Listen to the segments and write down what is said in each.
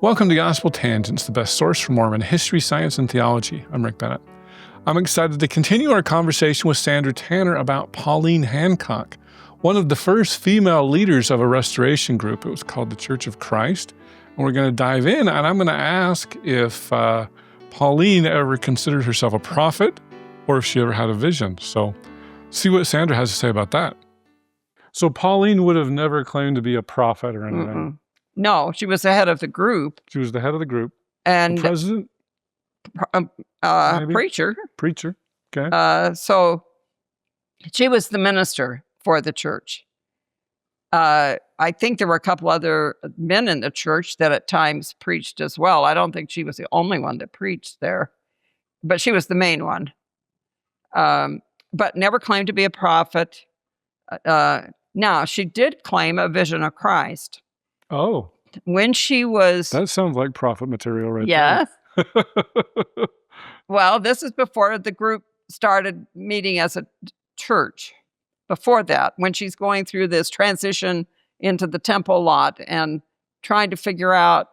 Welcome to Gospel Tangents, the best source for Mormon history, science, and theology. I'm Rick Bennett. I'm excited to continue our conversation with Sandra Tanner about Pauline Hancock, one of the first female leaders of a restoration group. It was called the Church of Christ. And we're going to dive in, and I'm going to ask if Pauline ever considered herself a prophet or if she ever had a vision. So see what Sandra has to say about that. So Pauline would have never claimed to be a prophet or anything. Mm-mm. No, she was the head of the group. She was the head of the group. And the president? Preacher. Preacher, okay. So she was the minister for the church. I think there were a couple other men in the church that at times preached as well. I don't think she was the only one that preached there, but she was the main one. But never claimed to be a prophet. Now, she did claim a vision of Christ. Oh. When she was... That sounds like prophet material right there. Yes. Well, this is before the group started meeting as a church. Before that, when she's going through this transition into the temple lot and trying to figure out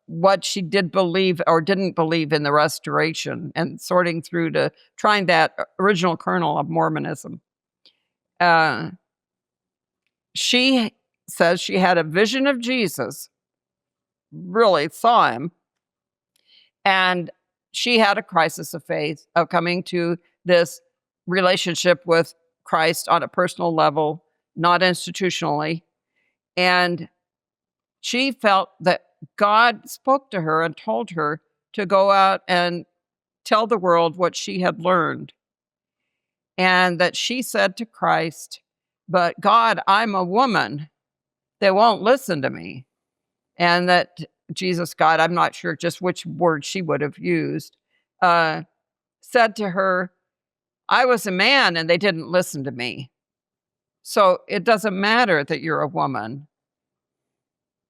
what she did believe or didn't believe in the restoration and sorting through to trying that original kernel of Mormonism. She says she had a vision of Jesus, really saw him, and she had a crisis of faith of coming to this relationship with Christ on a personal level, not institutionally. And she felt that God spoke to her and told her to go out and tell the world what she had learned. And that she said to Christ, "But God, I'm a woman. They won't listen to me." And that Jesus, God, I'm not sure just which word she would have used, said to her, "I was a man and they didn't listen to me. So it doesn't matter that you're a woman.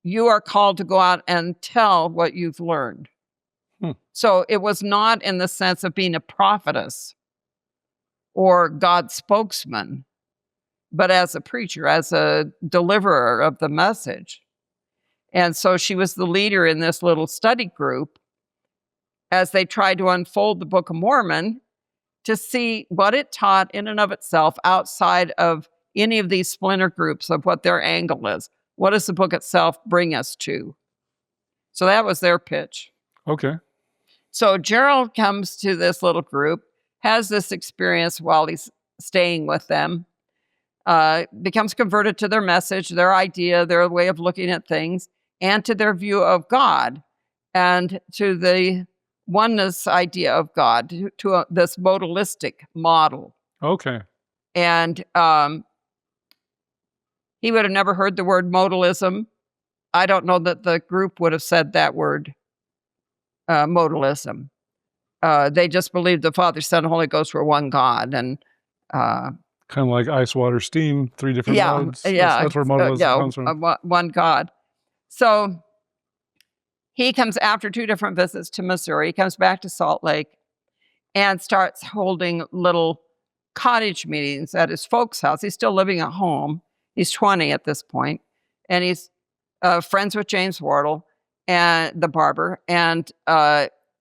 You are called to go out and tell what you've learned." So it was not in the sense of being a prophetess or God's spokesman, but as a preacher, as a deliverer of the message. And so she was the leader in this little study group as they tried to unfold the Book of Mormon to see what it taught in and of itself outside of any of these splinter groups of what their angle is. What does the book itself bring us to? So that was their pitch. Okay. So Jerald comes to this little group, has this experience while he's staying with them, becomes converted to their message, their idea, their way of looking at things, and to their view of God, and to the oneness idea of God, to this modalistic model. Okay. And he would have never heard the word modalism. I don't know that the group would have said that word, modalism. They just believed the Father, Son, and Holy Ghost were one God. And kind of like ice, water, steam, three different modes. Yeah. That's where modalism comes from. One God. So he comes after 2 different visits to Missouri. He comes back to Salt Lake and starts holding little cottage meetings at his folks' house. He's still living at home. He's 20 at this point, and he's friends with James Wardle, and the barber. And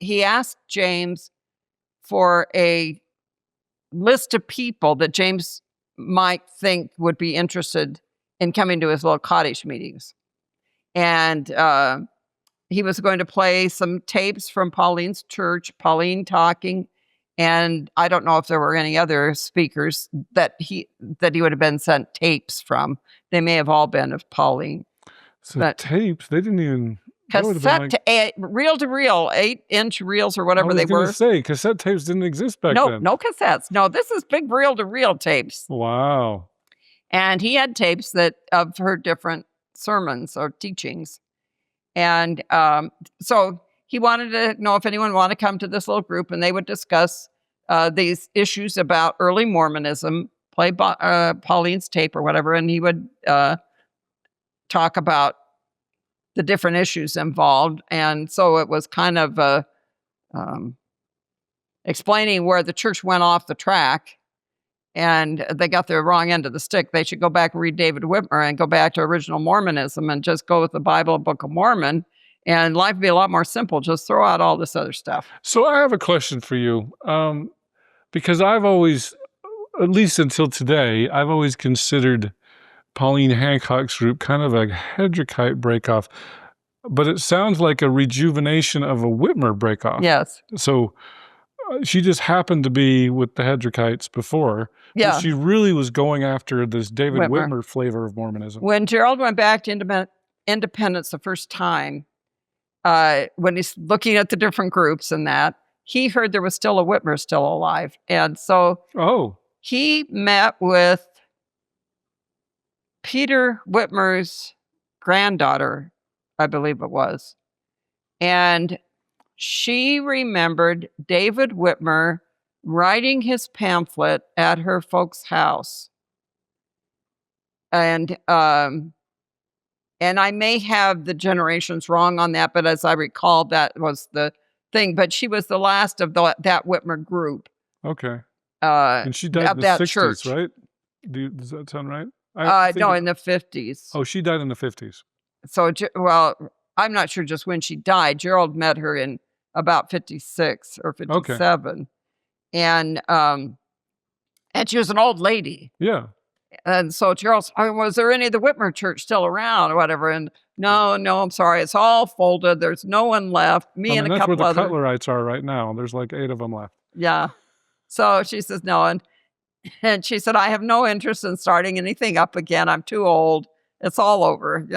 he asked James for a list of people that James might think would be interested in coming to his little cottage meetings. And he was going to play some tapes from Pauline's church, Pauline talking, and I don't know if there were any other speakers that he would have been sent tapes from. They may have all been of Pauline. So but tapes, they didn't even... Cassette, reel-to-reel, 8-inch reels or whatever they were. I was going to say, cassette tapes didn't exist back then. No cassettes. No, this is big reel-to-reel tapes. Wow. And he had tapes of her different sermons or teachings. And so he wanted to know if anyone wanted to come to this little group, and they would discuss these issues about early Mormonism, play Pauline's tape or whatever, and he would talk about the different issues involved. And so it was kind of explaining where the church went off the track and they got the wrong end of the stick. They should go back and read David Whitmer and go back to original Mormonism and just go with the Bible and Book of Mormon And life would be a lot more simple. Just throw out all this other stuff. So I have a question for you, because I've always, at least until today, I've always considered Pauline Hancock's group kind of a Hedrickite breakoff, but it sounds like a rejuvenation of a Whitmer breakoff. Yes. So she just happened to be with the Hedrickites before, Yeah. but she really was going after this David Whitmer. Whitmer flavor of Mormonism. When Jerald went back to independence the first time, when he's looking at the different groups and that, he heard there was still a Whitmer still alive. And so he met with Peter Whitmer's granddaughter, I believe it was. And she remembered David Whitmer writing his pamphlet at her folks' house. And I may have the generations wrong on that, but as I recall, that was the thing. But she was the last of that Whitmer group. Okay. And she died in the 60s, church. Right? Does that sound right? No, in the 50s. Oh, she died in the 50s. So, well, I'm not sure just when she died. Jerald met her in about 56 or 57. Okay. And she was an old lady. Yeah. And so Jerald, was there any of the Whitmer church still around or whatever? And no, I'm sorry. It's all folded. There's no one left. Me and a couple that's where other. the Cutlerites are right now. There's like 8 of them left. Yeah. So she says, no. And she said, I have no interest in starting anything up again. I'm too old. It's all over,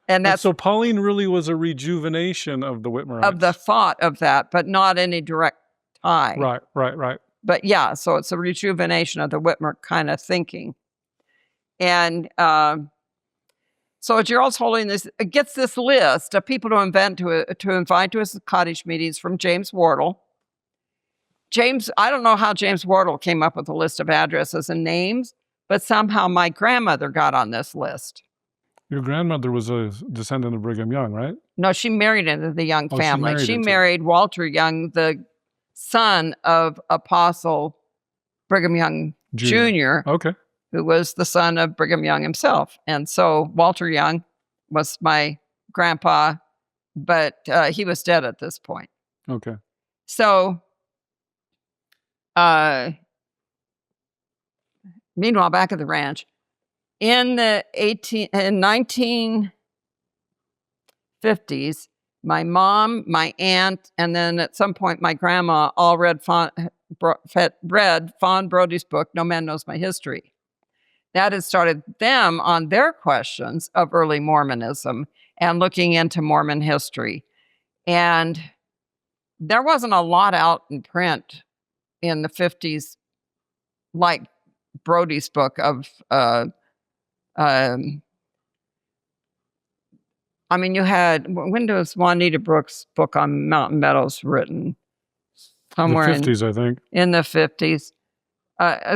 And that's so Pauline really was a rejuvenation of the Whitmerites. Of the thought of that, but not any direct tie. Right. But yeah, so it's a rejuvenation of the Whitmer kind of thinking. And so Jerald's holding this, gets this list of people to invite to his cottage meetings from James Wardle. I don't know how James Wardle came up with a list of addresses and names, but somehow my grandmother got on this list. Your grandmother was a descendant of Brigham Young, right? No, she married into the Young family. She married Walter Young, the son of Apostle Brigham Young Jr., okay, who was the son of Brigham Young himself. And so Walter Young was my grandpa, but he was dead at this point. Okay. So, meanwhile, back at the ranch, in the 1950s, my mom, my aunt, and then at some point my grandma all read Fawn Brody's book, No Man Knows My History. That had started them on their questions of early Mormonism and looking into Mormon history. And there wasn't a lot out in print in the 50s, like Brody's book of, you had, when was Juanita Brooks' book on Mountain Meadows written? Somewhere in the 50s, I think. In the 50s.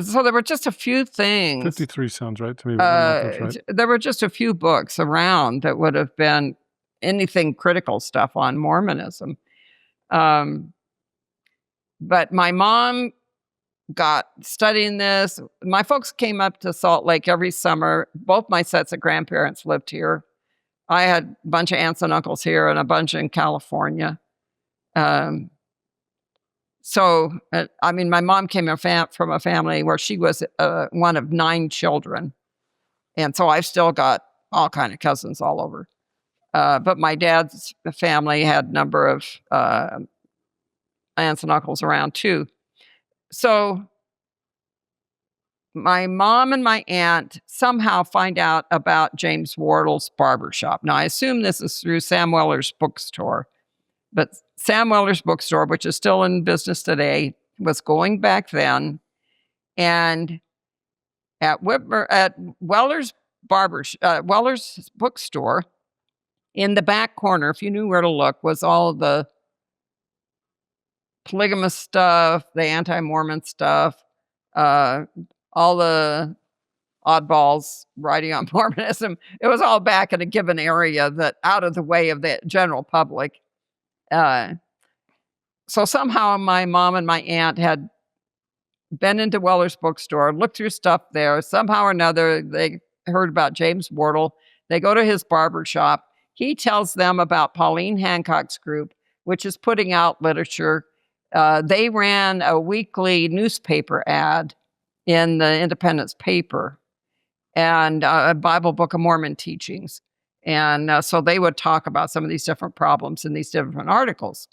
So there were just a few things. 53 sounds right to me. But that's right. There were just a few books around that would have been anything critical stuff on Mormonism. But my mom got studying this. My folks came up to Salt Lake every summer. Both my sets of grandparents lived here. I had a bunch of aunts and uncles here and a bunch in California. My mom came from a family where she was one of 9 children. And so I've still got all kind of cousins all over. But my dad's family had a number of aunts and uncles around too. So my mom and my aunt somehow find out about James Wardle's barbershop. Now, I assume this is through Sam Weller's bookstore, but Sam Weller's bookstore, which is still in business today, was going back then. And at Weller's Weller's bookstore, in the back corner, if you knew where to look, was all the polygamous stuff, the anti-Mormon stuff, all the oddballs writing on Mormonism. It was all back in a given area that out of the way of the general public. So somehow my mom and my aunt had been into Weller's bookstore, looked through stuff there. Somehow or another, they heard about James Wardle. They go to his barber shop, he tells them about Pauline Hancock's group, which is putting out literature. They ran a weekly newspaper ad in the Independence paper, and a Bible, Book of Mormon teachings. And so they would talk about some of these different problems in these different articles.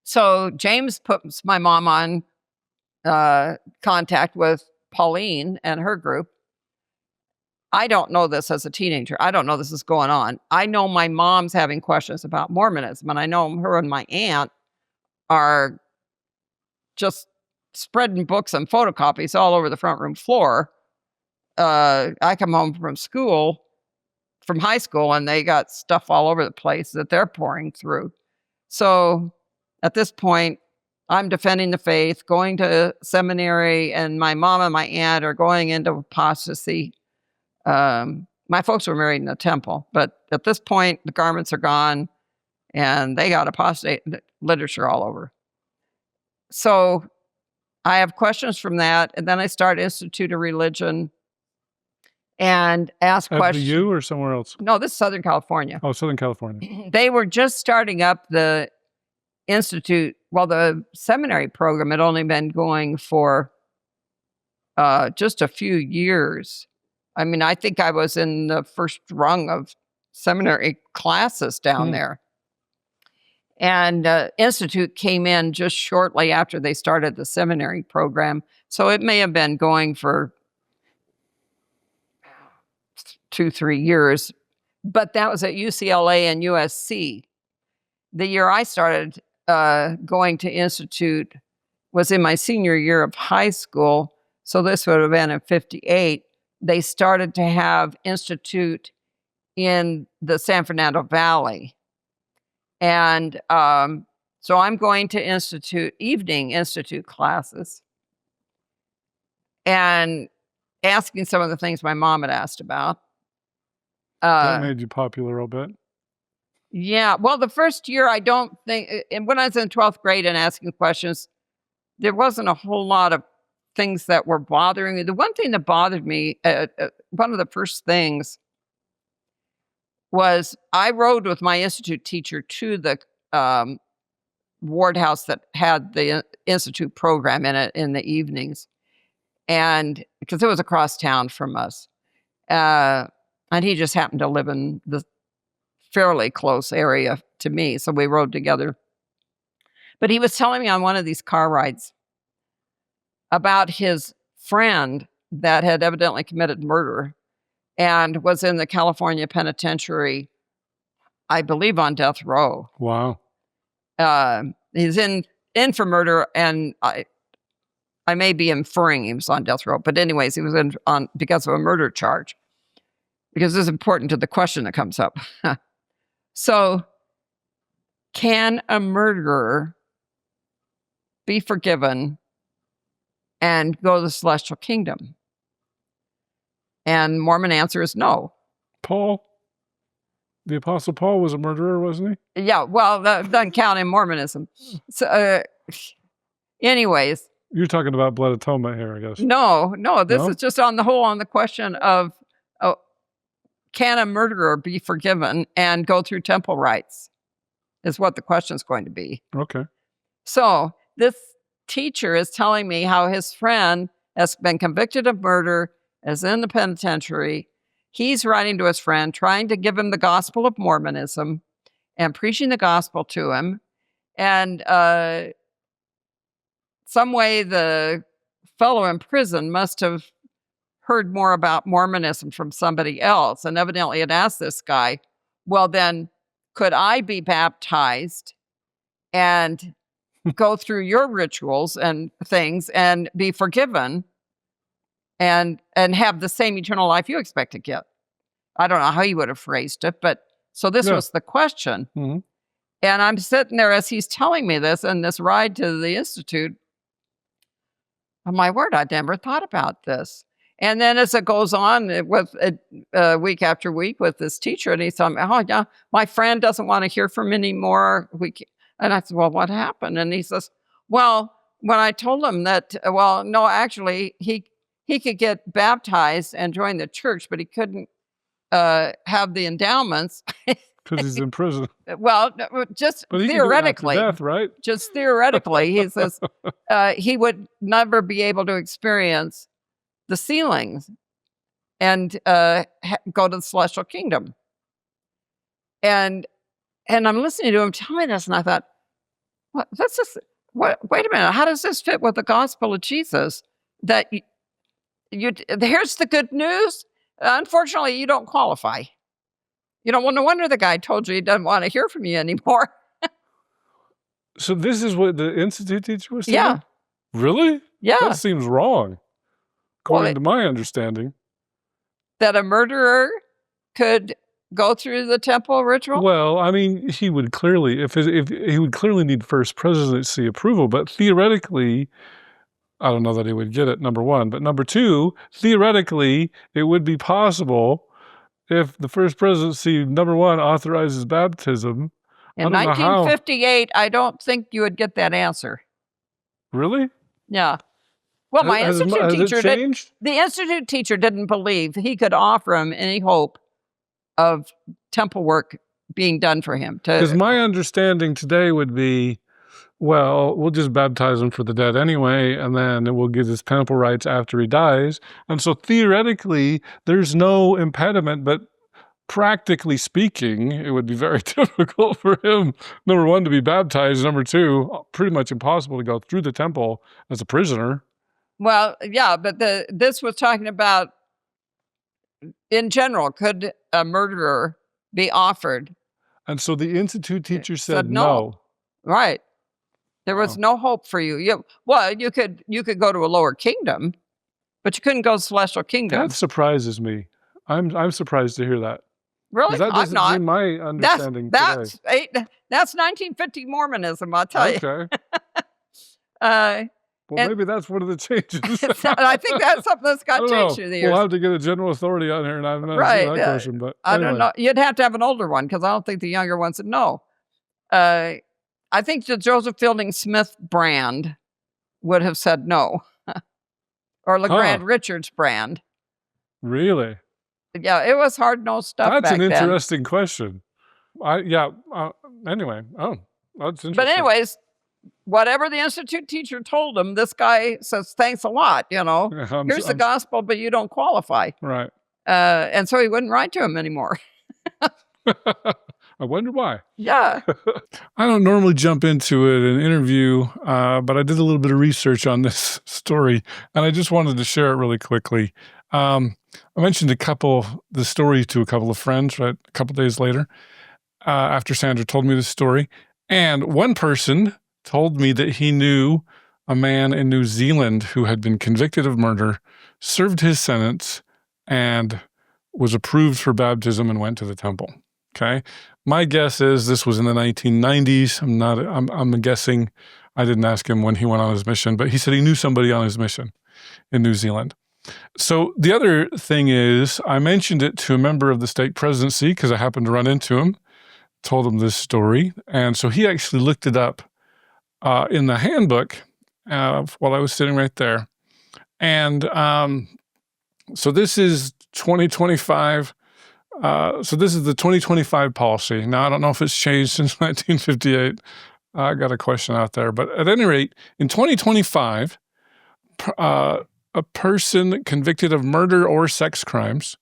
So James puts my mom on contact with Pauline and her group. I don't know this as a teenager. I don't know this is going on. I know my mom's having questions about Mormonism, and I know her and my aunt are just spreading books and photocopies all over the front room floor. I come home from high school, and they got stuff all over the place that they're pouring through. So at this point, I'm defending the faith, going to seminary, and my mom and my aunt are going into apostasy. My folks were married in a temple, but at this point, the garments are gone, and they got apostate literature all over. So I have questions from that, and then I start Institute of Religion and ask questions. At the U or somewhere else? No, this is Southern California. Oh, Southern California. They were just starting up the institute. Well, the seminary program had only been going for just a few years. I mean, I think I was in the first rung of seminary classes down there. And Institute came in just shortly after they started the seminary program. So it may have been going for 2-3 years, but that was at UCLA and USC. The year I started going to Institute was in my senior year of high school. So this would have been in 58. They started to have Institute in the San Fernando Valley. And so I'm going to evening Institute classes and asking some of the things my mom had asked about. That made you popular a bit. Yeah. Well, the first year, I don't think, and when I was in 12th grade and asking questions, there wasn't a whole lot of things that were bothering me. The one thing that bothered me, one of the first things was I rode with my Institute teacher to the ward house that had the Institute program in it in the evenings. And because it was across town from us. And he just happened to live in the fairly close area to me. So we rode together. But he was telling me on one of these car rides about his friend that had evidently committed murder and was in the California penitentiary, I believe, on death row. Wow. He's in for murder, and I may be inferring he was on death row. But anyways, he was on because of a murder charge. Because this is important to the question that comes up. So, can a murderer be forgiven and go to the celestial kingdom? And Mormon answer is no. Paul? The Apostle Paul was a murderer, wasn't he? Yeah, well, that doesn't count in Mormonism. So, anyways. You're talking about blood atonement here, I guess. No, this is just on the question of, can a murderer be forgiven and go through temple rites? Is what the question is going to be. Okay. So this teacher is telling me how his friend has been convicted of murder, is in the penitentiary. He's writing to his friend, trying to give him the gospel of Mormonism and preaching the gospel to him. And some way the fellow in prison must have heard more about Mormonism from somebody else, and evidently had asked this guy, well, then could I be baptized and go through your rituals and things and be forgiven and have the same eternal life you expect to get? I don't know how he would have phrased it, but so this was the question. Mm-hmm. And I'm sitting there as he's telling me this, and this ride to the Institute, oh my word, I'd never thought about this. And then as it goes on with week after week with this teacher, and he's telling me, oh, yeah, my friend doesn't want to hear from me anymore. And I said, well, what happened? And he says, well, when I told him that, well, no, actually, he could get baptized and join the church, but he couldn't have the endowments. Because he's in prison. Well, just But he theoretically, can do it after death, right? just theoretically, he says he would never be able to experience the sealings and go to the celestial kingdom. And I'm listening to him tell me this, and I thought, what? That's just what? Wait a minute, how does this fit with the gospel of Jesus? That here's the good news. Unfortunately, you don't qualify. You know, well, no wonder the guy told you he doesn't want to hear from you anymore. So this is what the Institute teacher was saying? Yeah. Really? Yeah. That seems wrong, according to my understanding. That a murderer could go through the temple ritual? Well, I mean, he would clearly, if he would clearly need First Presidency approval, but theoretically, I don't know that he would get it, number one. But number two, theoretically, it would be possible if the First Presidency, number one, authorizes baptism. In 1958, I don't think you would get that answer. Really? Yeah. Well, my institute teacher the institute teacher didn't believe he could offer him any hope of temple work being done for him. Because my understanding today would be, well, we'll just baptize him for the dead anyway, and then we'll give his temple rights after he dies. And so theoretically, there's no impediment, but practically speaking, it would be very difficult for him, number one, to be baptized, number two, pretty much impossible to go through the temple as a prisoner. Well, yeah, but this was talking about, in general, could a murderer be offered? And so the Institute teacher said no. Right. There was no hope for you. You could go to a lower kingdom, but you couldn't go to the celestial kingdom. That surprises me. I'm surprised to hear that. Really? That doesn't seem my understanding today. That's 1950 Mormonism, I'll tell you. Okay. Well, maybe that's one of the changes. I think that's something that's got changed through the years. We'll have to get a general authority on here, and I've never seen that question. But I don't know. You'd have to have an older one, because I don't think the younger ones would know. I think the Joseph Fielding Smith brand would have said no, or LeGrand Richards brand. Really? Yeah, it was hard-nosed stuff. That's back an then. interesting question. Anyway, that's interesting. But anyways, whatever the institute teacher told him, this guy says, "Thanks a lot. You know, here's the gospel, but you don't qualify." Right. And so he wouldn't write to him anymore. I wonder why. Yeah. I don't normally jump into an interview, but I did a little bit of research on this story, and I just wanted to share it really quickly. I mentioned the story to a couple of friends, right, a couple days later, after Sandra told me the story. And one person told me that he knew a man in New Zealand who had been convicted of murder, served his sentence, and was approved for baptism and went to the temple. Okay. My guess is this was in the 1990s. I'm guessing. I didn't ask him when he went on his mission, but he said he knew somebody on his mission in New Zealand. So the other thing is, I mentioned it to a member of the stake presidency because I happened to run into him, told him this story. And so he actually looked it up in the handbook while I was sitting right there. And so this is 2025. So this is the 2025 policy. Now, I don't know if it's changed since 1958. I got a question out there. But at any rate, in 2025, a person convicted of murder or sex crimes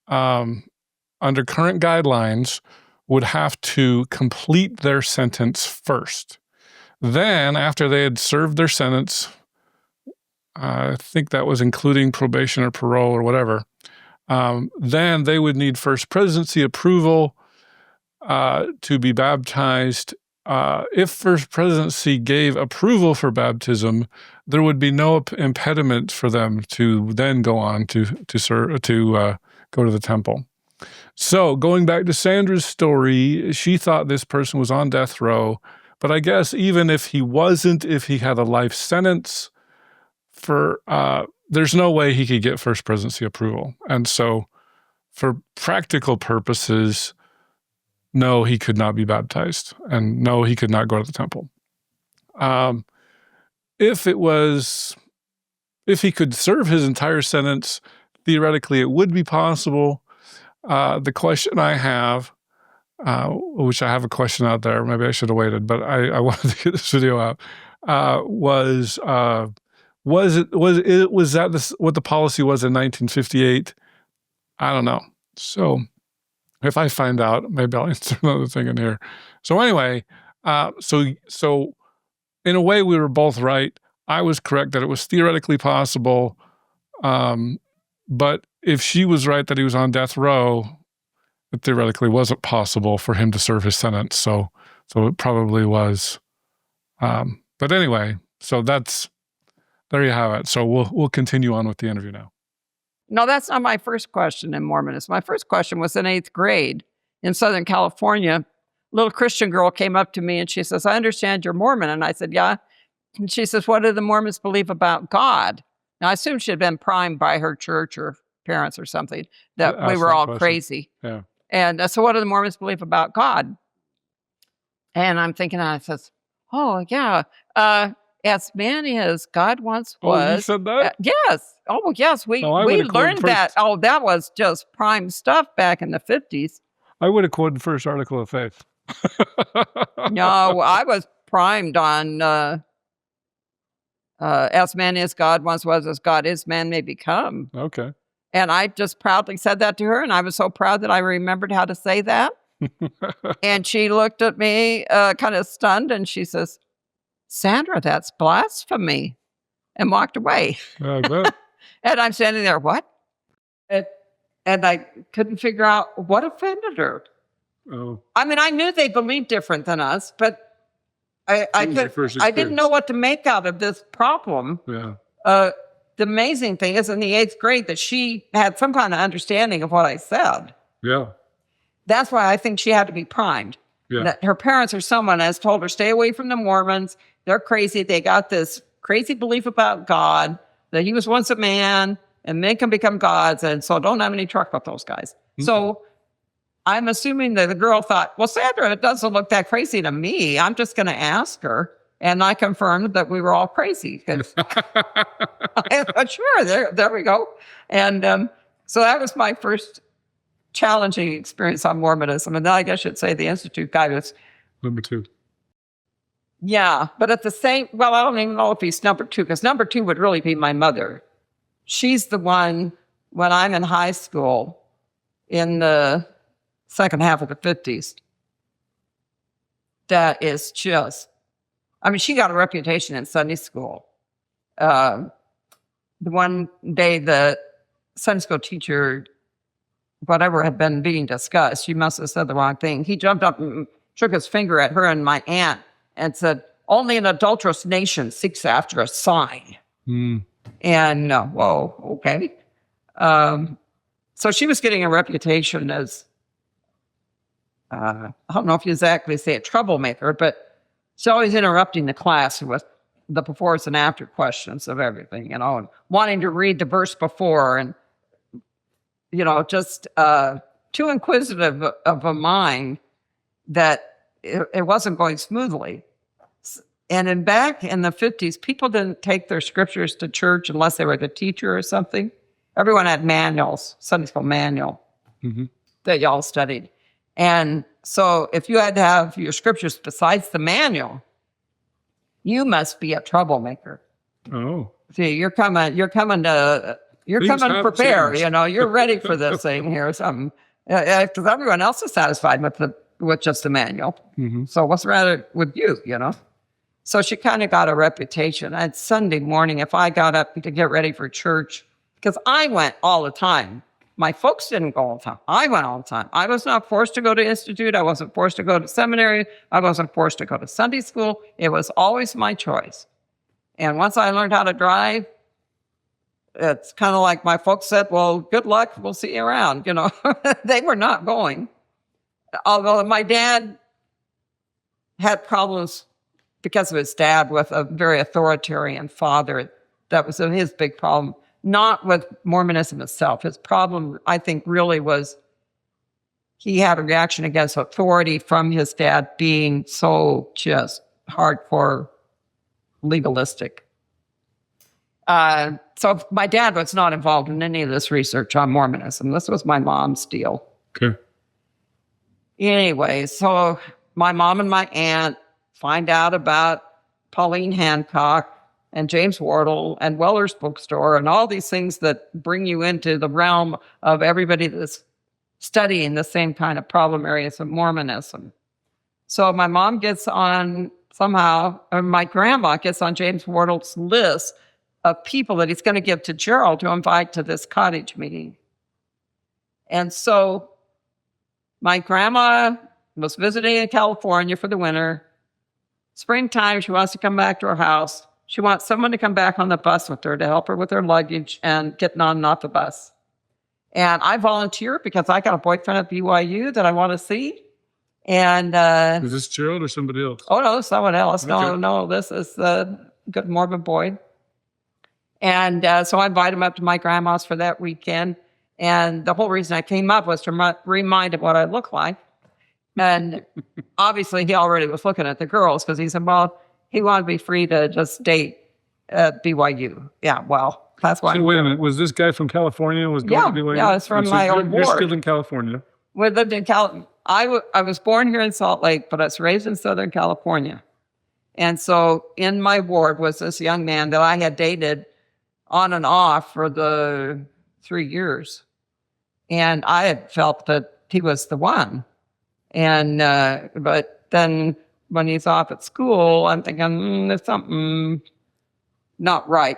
under current guidelines would have to complete their sentence first. Then, after they had served their sentence, I think that was including probation or parole or whatever, then they would need First Presidency approval to be baptized. If First Presidency gave approval for baptism, there would be no impediment for them to then go on to go to the temple. So going back to Sandra's story, she thought this person was on death row, but I guess even if he wasn't, if he had a life sentence, there's no way he could get First Presidency approval. And so for practical purposes, no, he could not be baptized, and no, he could not go to the temple. If he could serve his entire sentence, theoretically it would be possible. The question I have, which I have a question out there, maybe I should have waited, but I wanted to get this video out, was that what the policy was in 1958? I don't know. So if I find out, maybe I'll answer another thing in here. So anyway, so in a way we were both right. I was correct that it was theoretically possible, but if she was right that he was on death row, it theoretically wasn't possible for him to serve his sentence. So it probably was. But anyway, so there you have it. So we'll continue on with the interview now. No, that's not my first question in Mormonism. My first question was in 8th grade in Southern California. A little Christian girl came up to me and she says, "I understand you're Mormon." And I said, "Yeah." And she says, "What do the Mormons believe about God?" Now, I assume she had been primed by her church or parents or something that we were all crazy. Yeah. And so what do the Mormons believe about God? And I'm thinking, I says, "Oh, yeah. As many as God once was." Oh, you said that? Yes. Oh, yes. We learned that. Oh, that was just prime stuff back in the 50s. I would have quoted First Article of Faith. No, I was primed on as many as God once was, as God is, man may become. Okay. And I just proudly said that to her, and I was so proud that I remembered how to say that. And she looked at me kind of stunned, and she says, "Sandra, that's blasphemy," and walked away. I bet. And I'm standing there, what? And I couldn't figure out what offended her. Oh. I mean, I knew they believed different than us, but I didn't know what to make out of this problem. Yeah. The amazing thing is in the 8th grade that she had some kind of understanding of what I said. Yeah. That's why I think she had to be primed. Yeah. That her parents or someone has told her, stay away from the Mormons. They're crazy. They got this crazy belief about God, that he was once a man and men can become gods. And so don't have any truck with those guys. Mm-hmm. So I'm assuming that the girl thought, well, Sandra, it doesn't look that crazy to me. I'm just going to ask her. And I confirmed that we were all crazy. I thought, sure, there we go. And so that was my first challenging experience on Mormonism. And then I guess I should say the Institute guy was number 2. Yeah, but at the same, well, I don't even know if he's number 2, because number 2 would really be my mother. She's the one, when I'm in high school in the second half of the 50s, that is just, I mean, she got a reputation in Sunday school. The one day the Sunday school teacher, whatever had been being discussed, she must have said the wrong thing. He jumped up and shook his finger at her and my aunt and said, "Only an adulterous nation seeks after a sign." Mm. And whoa, okay. So she was getting a reputation as, I don't know if you exactly say a troublemaker, but she's always interrupting the class with the before and after questions of everything, and wanting to read the verse before, and, just too inquisitive of a mind that it wasn't going smoothly. And back in the 50s, people didn't take their scriptures to church unless they were the teacher or something. Everyone had manuals, Sunday school manual, mm-hmm. that y'all studied. And so if you had to have your scriptures besides the manual, you must be a troublemaker. Oh. See, you're coming prepared, you're ready for this thing here or something. Because everyone else is satisfied with just the manual. Mm-hmm. So what's the matter with you, So she kind of got a reputation. And Sunday morning, if I got up to get ready for church, because I went all the time. My folks didn't go all the time. I went all the time. I was not forced to go to Institute. I wasn't forced to go to seminary. I wasn't forced to go to Sunday school. It was always my choice. And once I learned how to drive, it's kind of like my folks said, well, good luck. We'll see you around. They were not going. Although my dad had problems because of his dad with a very authoritarian father. That was his big problem, not with Mormonism itself. His problem, I think, really was he had a reaction against authority from his dad being so just hardcore legalistic. So my dad was not involved in any of this research on Mormonism. This was my mom's deal. Okay. Anyway, so my mom and my aunt find out about Pauline Hancock and James Wardle and Weller's Bookstore and all these things that bring you into the realm of everybody that's studying the same kind of problem areas of Mormonism. So my mom gets on somehow, or my grandma gets on James Wardle's list of people that he's going to give to Jerald to invite to this cottage meeting. And so my grandma was visiting in California for the winter. Springtime, she wants to come back to her house. She wants someone to come back on the bus with her to help her with her luggage and getting on and off the bus. And I volunteered because I got a boyfriend at BYU that I want to see. And is this Jerald or somebody else? Oh, no, someone else. Okay. No, this is the good Mormon boy. And so I invited him up to my grandma's for that weekend. And the whole reason I came up was to remind him what I look like. And obviously he already was looking at the girls because he said, well, he wanted to be free to just date at BYU. Yeah, well, that's why. So wait a minute. Was this guy from California? Was going to BYU? Yeah, it's from my old ward. You're still in California. We lived in California. I was born here in Salt Lake, but I was raised in Southern California. And so in my ward was this young man that I had dated on and off for the 3 years. And I had felt that he was the one. And, but then when he's off at school, I'm thinking, there's something not right.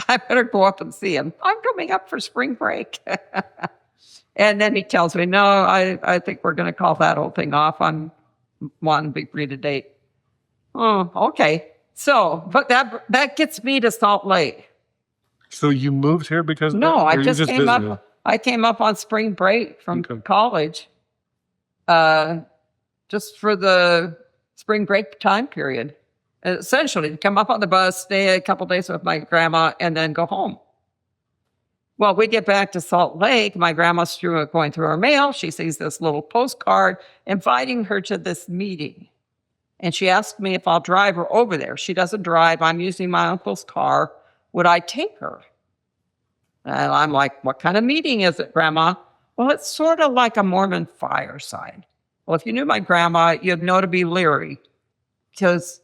I better go up and see him. I'm coming up for spring break. And then he tells me, no, I think we're going to call that whole thing off. I'm wanting to be free to date. Oh, okay. So, but that gets me to Salt Lake. So you moved here because of No, that? I Or just you came visited? up. I came up on spring break from Okay. college, just for the spring break time period. And essentially, to come up on the bus, stay a couple days with my grandma, and then go home. Well, we get back to Salt Lake. My grandma's going through her mail. She sees this little postcard inviting her to this meeting. And she asked me if I'll drive her over there. She doesn't drive. I'm using my uncle's car. Would I take her? And I'm like, what kind of meeting is it, Grandma? Well, it's sort of like a Mormon fireside. Well, if you knew my grandma, you'd know to be leery. Because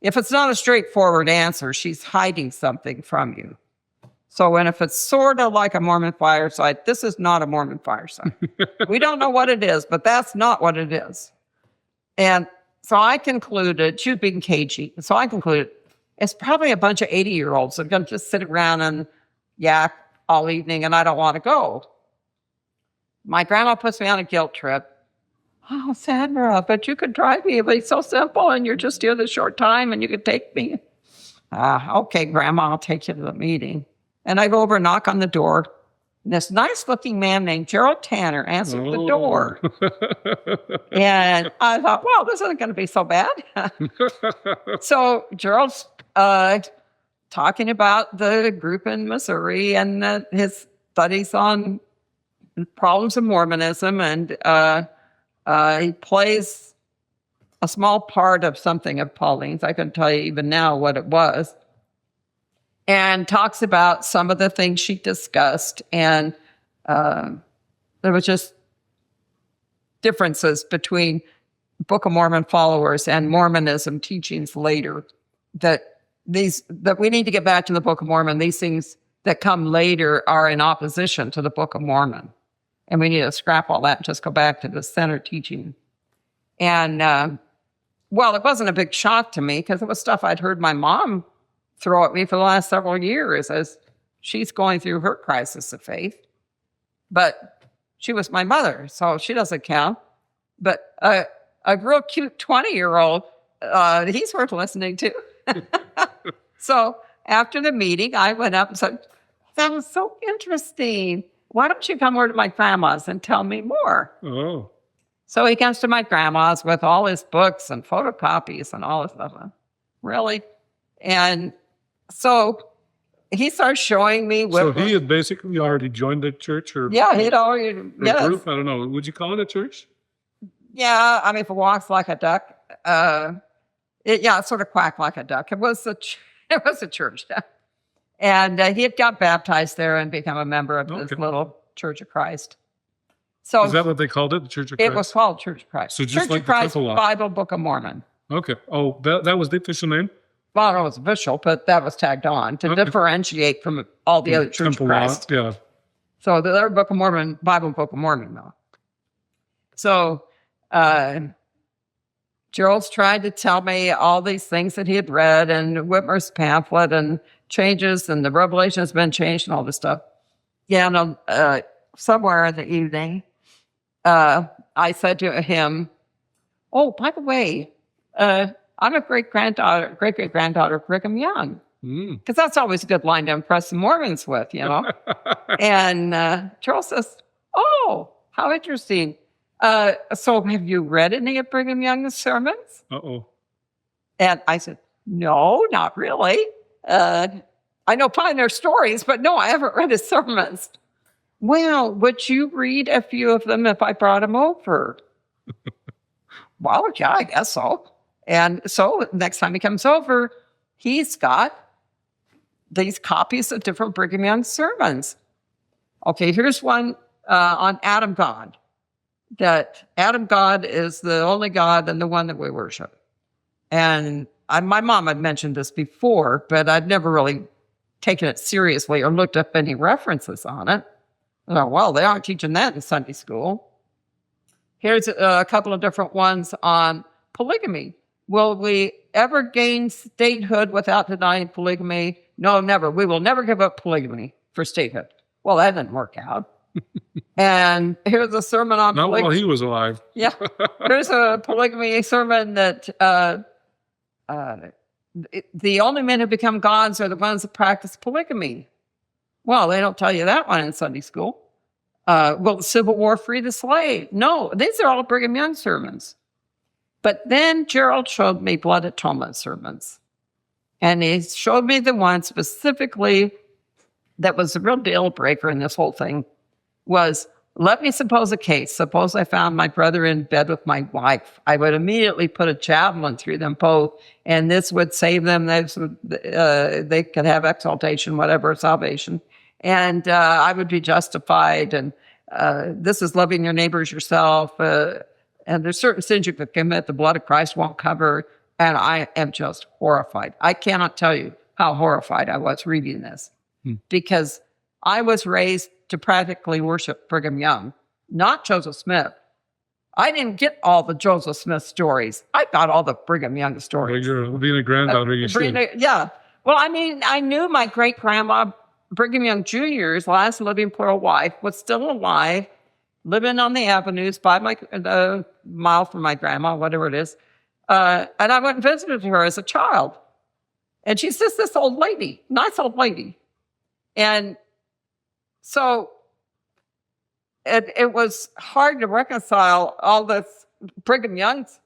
if it's not a straightforward answer, she's hiding something from you. So, and if it's sort of like a Mormon fireside, this is not a Mormon fireside. We don't know what it is, but that's not what it is. And so I concluded, she was being cagey. So I concluded, it's probably a bunch of 80-year-olds that are going to just sit around and yak all evening, and I don't want to go. My grandma puts me on a guilt trip. Oh, Sandra, but you could drive me. It'd be so simple, and you're just here this short time, and you could take me. Okay, Grandma, I'll take you to the meeting. And I go over and knock on the door. And this nice-looking man named Jerald Tanner answered the door. And I thought, well, this isn't going to be so bad. So Jerald's talking about the group in Missouri and his studies on problems of Mormonism. And he plays a small part of something of Pauline's. I couldn't tell you even now what it was. And talks about some of the things she discussed. And there was just differences between Book of Mormon followers and Mormonism teachings later that we need to get back to the Book of Mormon. These things that come later are in opposition to the Book of Mormon. And we need to scrap all that and just go back to the center teaching. And, well, it wasn't a big shock to me because it was stuff I'd heard my mom throw at me for the last several years as she's going through her crisis of faith. But she was my mother, so she doesn't count. But a real cute 20-year-old, he's worth listening to. So after the meeting, I went up and said, that was so interesting. Why don't you come over to my grandma's and tell me more? Oh. So he comes to my grandma's with all his books and photocopies and all this stuff. Really? And so he starts showing me So Whitmer. he had basically already joined the church or Yeah, he'd already, or yes. group? I don't know. Would you call it a church? Yeah, I mean, if it walks like a duck, it sort of quacked like a duck. It was a church. And he had got baptized there and become a member of this little Church of Christ. So Is that what they called it, the Church of Christ? it was called Church of Christ. So just Church like of the Christ, Temple Law. Bible, Book of Mormon. Okay. Oh, that was the official name? Well, I don't know if it's official, but that was tagged on to differentiate from all the other Church Temple of Christ. Law, yeah. So the other Book of Mormon, Bible, Book of Mormon, though. So Jerald's tried to tell me all these things that he had read and Whitmer's pamphlet and changes and the revelation has been changed and all this stuff. Yeah, no, somewhere in the evening, I said to him, oh, by the way, I'm a great-great-granddaughter of Brigham Young. Because that's always a good line to impress the Mormons with, you know. And Jerald says, oh, how interesting. So have you read any of Brigham Young's sermons? Uh-oh. And I said, no, not really. I know probably their stories, but no, I haven't read his sermons. Well, would you read a few of them if I brought them over? Well, yeah, I guess so. And so next time he comes over, he's got these copies of different Brigham Young sermons. Okay, here's one on Adam God. That Adam God is the only God and the one that we worship. And my mom had mentioned this before, but I'd never really taken it seriously or looked up any references on it. I thought, well, they aren't teaching that in Sunday school. Here's a couple of different ones on polygamy. Will we ever gain statehood without denying polygamy? No, never. We will never give up polygamy for statehood. Well, that didn't work out. And here's a sermon on polygamy. Not while he was alive. Yeah. Here's a polygamy sermon that the only men who become gods are the ones that practice polygamy. Well, they don't tell you that one in Sunday school. Will the Civil War free the slave? No, these are all Brigham Young sermons. But then Jerald showed me blood atonement sermons. And he showed me the one specifically that was a real deal breaker in this whole thing was, let me suppose a case. Suppose I found my brother in bed with my wife. I would immediately put a javelin through them both, and this would save them. They could have exaltation, whatever, salvation. And I would be justified. And this is loving your neighbors yourself. And there's certain sins you could commit the blood of Christ won't cover. And I am just horrified. I cannot tell you how horrified I was reading this. Because I was raised to practically worship Brigham Young, not Joseph Smith. I didn't get all the Joseph Smith stories. I got all the Brigham Young stories. Well, you're being a granddaughter, you should. Yeah. Well, I mean, I knew my great-grandma, Brigham Young Jr.'s last living plural wife, was still alive, living on the avenues by my mile from my grandma, whatever it is. And I went and visited her as a child. And she's just this old lady, nice old lady. And so it was hard to reconcile all this Brigham Young's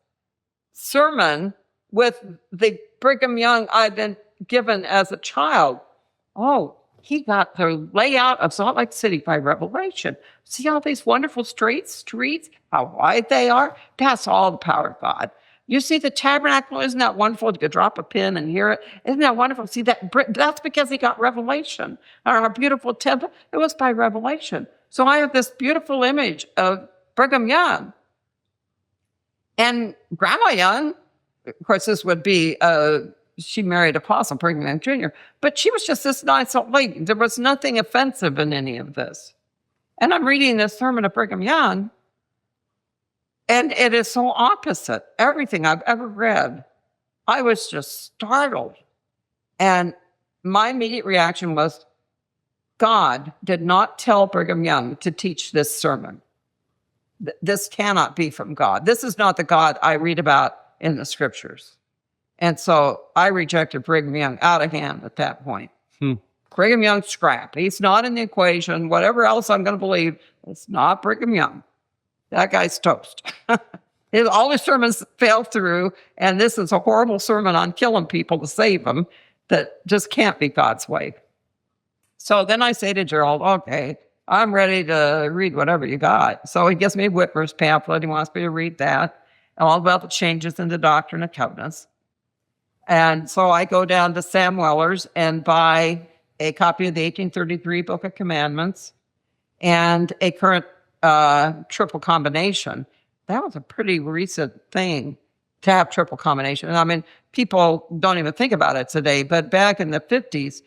sermon with the Brigham Young I'd been given as a child. Oh, he got the layout of Salt Lake City by revelation. See all these wonderful straight streets, how wide they are? That's all the power of God. You see the tabernacle, isn't that wonderful? You could drop a pin and hear it. Isn't that wonderful? See, that's because he got revelation. Our beautiful temple, it was by revelation. So I have this beautiful image of Brigham Young. And Grandma Young, of course, this would be, she married Apostle Brigham Young Jr., but she was just this nice old lady. There was nothing offensive in any of this. And I'm reading this sermon of Brigham Young, and it is so opposite everything I've ever read. I was just startled. And my immediate reaction was, God did not tell Brigham Young to teach this sermon. This cannot be from God. This is not the God I read about in the scriptures. And so I rejected Brigham Young out of hand at that point. Brigham Young scrap. He's not in the equation. Whatever else I'm going to believe, it's not Brigham Young. That guy's toast. All his sermons fell through, and this is a horrible sermon on killing people to save them that just can't be God's way. So then I say to Jerald, okay, I'm ready to read whatever you got. So he gives me Whitmer's pamphlet. He wants me to read that, all about the changes in the Doctrine and Covenants. And so I go down to Sam Weller's and buy a copy of the 1833 Book of Commandments and a current triple combination. That was a pretty recent thing to have triple combination. And I mean, people don't even think about it today, but back in the 50s,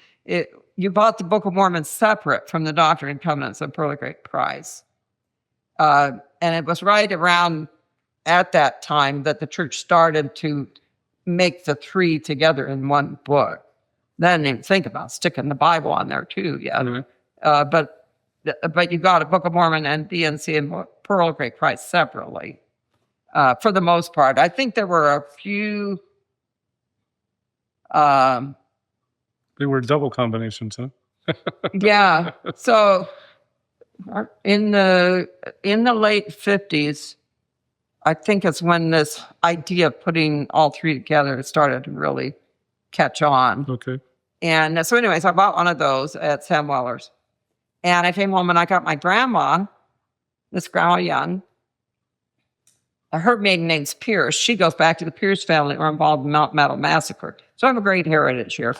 you bought the Book of Mormon separate from the Doctrine and Covenants at Pearl of Great Price. And it was right around at that time that the church started to make the three together in one book. Then I didn't even think about sticking the Bible on there too yet. Mm-hmm. But you got a Book of Mormon and DNC and Pearl of Great Price separately. For the most part, I think there were a few. They were double combinations, huh? Yeah. So in the late 50s, I think it's when this idea of putting all three together started to really catch on. Okay. And so anyways, I bought one of those at Sam Weller's. And I came home and I got my grandma, this Grandma Young. Her maiden name's Pierce. She goes back to the Pierce family who were involved in the Mount Meadow Massacre. So I have a great heritage here.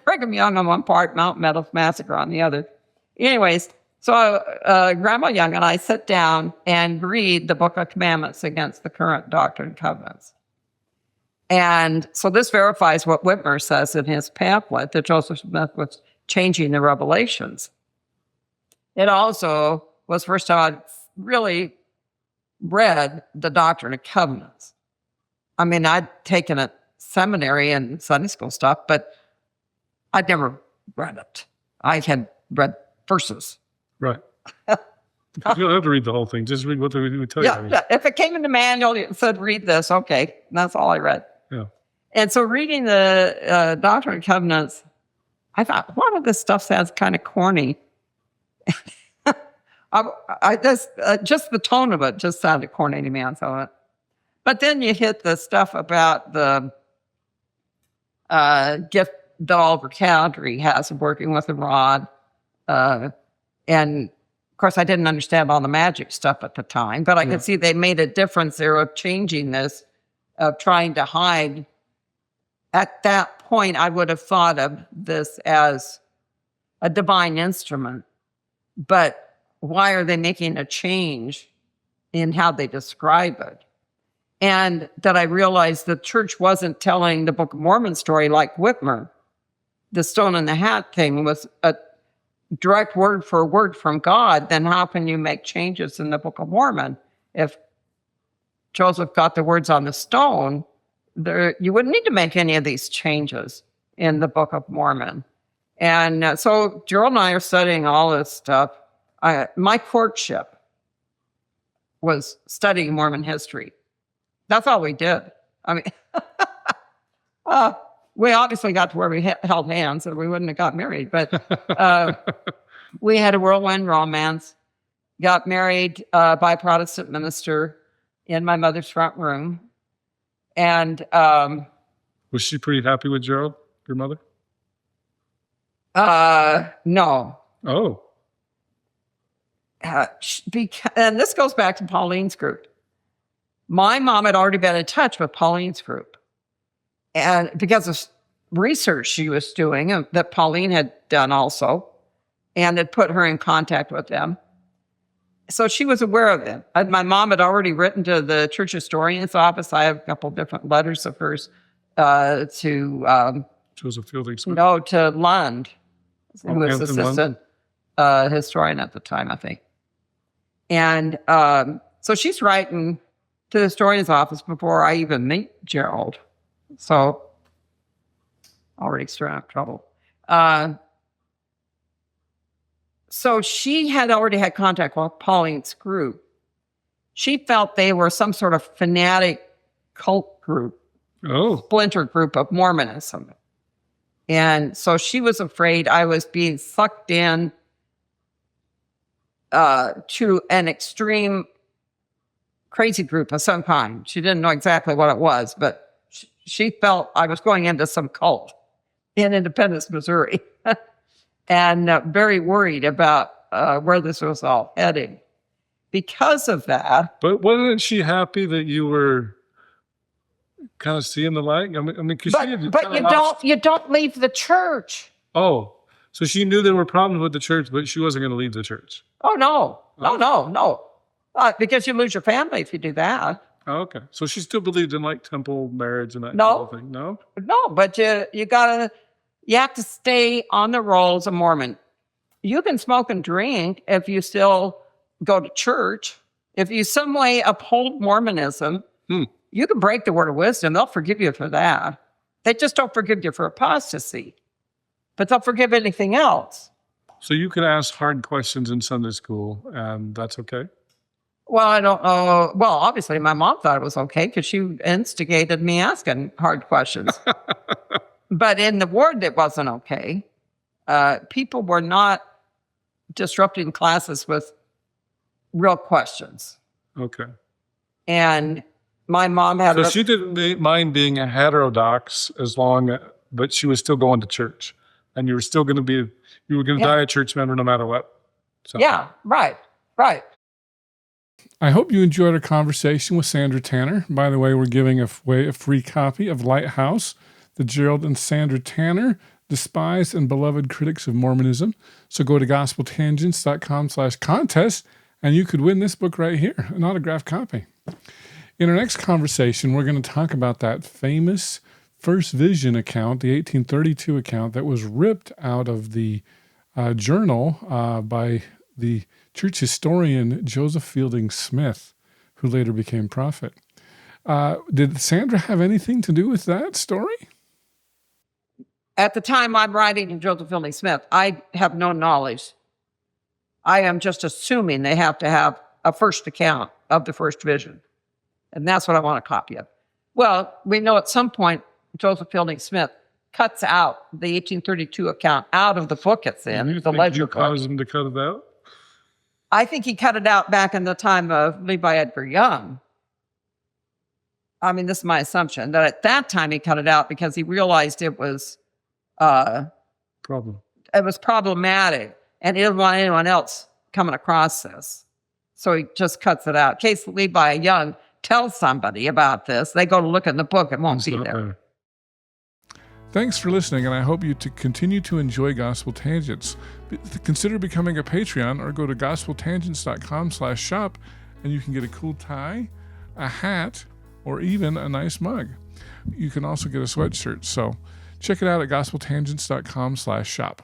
Brigham Young on one part, Mount Meadow Massacre on the other. Anyways, so Grandma Young and I sit down and read the Book of Commandments against the current Doctrine and Covenants. And so this verifies what Whitmer says in his pamphlet that Joseph Smith was changing the revelations. It also was the first time I really read the Doctrine and Covenants. I mean, I'd taken a seminary and Sunday school stuff, but I'd never read it. I had read verses. Right. You don't have to read the whole thing. Just read what they tell you. Yeah, if it came in the manual, it said read this. Okay, that's all I read. Yeah. And so reading the Doctrine and Covenants, I thought, a lot of this stuff sounds kind of corny. Just the tone of it just sounded corny to me on some of it. But then you hit the stuff about the gift that Oliver Cowdery has of working with the rod. And of course, I didn't understand all the magic stuff at the time, but I could see they made a difference there of changing this, of trying to hide. At that point, I would have thought of this as a divine instrument, but why are they making a change in how they describe it? And that I realized the church wasn't telling the Book of Mormon story like Whitmer. The stone in the hat thing was a direct word for word from God. Then how can you make changes in the Book of Mormon? If Joseph got the words on the stone, you wouldn't need to make any of these changes in the Book of Mormon. And so Jerald and I are studying all this stuff. My courtship was studying Mormon history. That's all we did. I mean, we obviously got to where we held hands, or we wouldn't have got married. But we had a whirlwind romance. Got married by a Protestant minister in my mother's front room. And was she pretty happy with Jerald, your mother? No. Oh. And this goes back to Pauline's group. My mom had already been in touch with Pauline's group. And because of research she was doing that Pauline had done also, and had put her in contact with them. So she was aware of it. My mom had already written to the church historian's office. I have a couple different letters of hers to Joseph Fielding Smith. No, to Lund, who was assistant historian at the time, I think. And so she's writing to the historian's office before I even meet Jerald. So already stirring up trouble. So she had already had contact with Pauline's group. She felt they were some sort of fanatic cult group, splinter group of Mormonism. And so she was afraid I was being sucked in to an extreme crazy group of some kind. She didn't know exactly what it was, but she felt I was going into some cult in Independence, Missouri. And very worried about where this was all heading. Because of that. But wasn't she happy that you were kind of seeing the light? I mean, but you don't leave the church. Oh, So she knew there were problems with the church, but she wasn't going to leave the church. Oh, no. Because you lose your family if you do that. Oh, okay. So she still believed in like temple marriage and that No. kind of thing. No? No, but you have to stay on the rolls of Mormon. You can smoke and drink if you still go to church. If you some way uphold Mormonism, you can break the word of wisdom. They'll forgive you for that. They just don't forgive you for apostasy, but they'll forgive anything else. So you could ask hard questions in Sunday school, and that's okay? Well, I don't know. Well, obviously, my mom thought it was okay because she instigated me asking hard questions. But in the ward, it wasn't okay. People were not disrupting classes with real questions. Okay. And my mom had... So she didn't mind being a heterodox but she was still going to church. And you were still going to die a church member no matter what. So. Yeah, right. I hope you enjoyed our conversation with Sandra Tanner. By the way, we're giving away a free copy of Lighthouse, the Jerald and Sandra Tanner, Despised and Beloved Critics of Mormonism. So go to gospeltangents.com/contest, and you could win this book right here, an autographed copy. In our next conversation, we're going to talk about that famous First Vision account, the 1832 account that was ripped out of the journal by the church historian Joseph Fielding Smith, who later became prophet. Did Sandra have anything to do with that story? At the time I'm writing to Joseph Fielding Smith, I have no knowledge. I am just assuming they have to have a first account of the First Vision. And that's what I want a copy of. Well, we know at some point Joseph Fielding Smith cuts out the 1832 account out of the book it's in, the ledger book. You caused him to cut it out? I think he cut it out back in the time of Levi Edgar Young. I mean, this is my assumption, that at that time he cut it out because he realized it was it was problematic, and he didn't want anyone else coming across this. So he just cuts it out. In case Levi Young tells somebody about this, they go to look in the book, it won't be there. Thanks for listening, and I hope you to continue to enjoy Gospel Tangents. Consider becoming a Patreon or go to gospeltangents.com/shop, and you can get a cool tie, a hat, or even a nice mug. You can also get a sweatshirt. So check it out at gospeltangents.com/shop.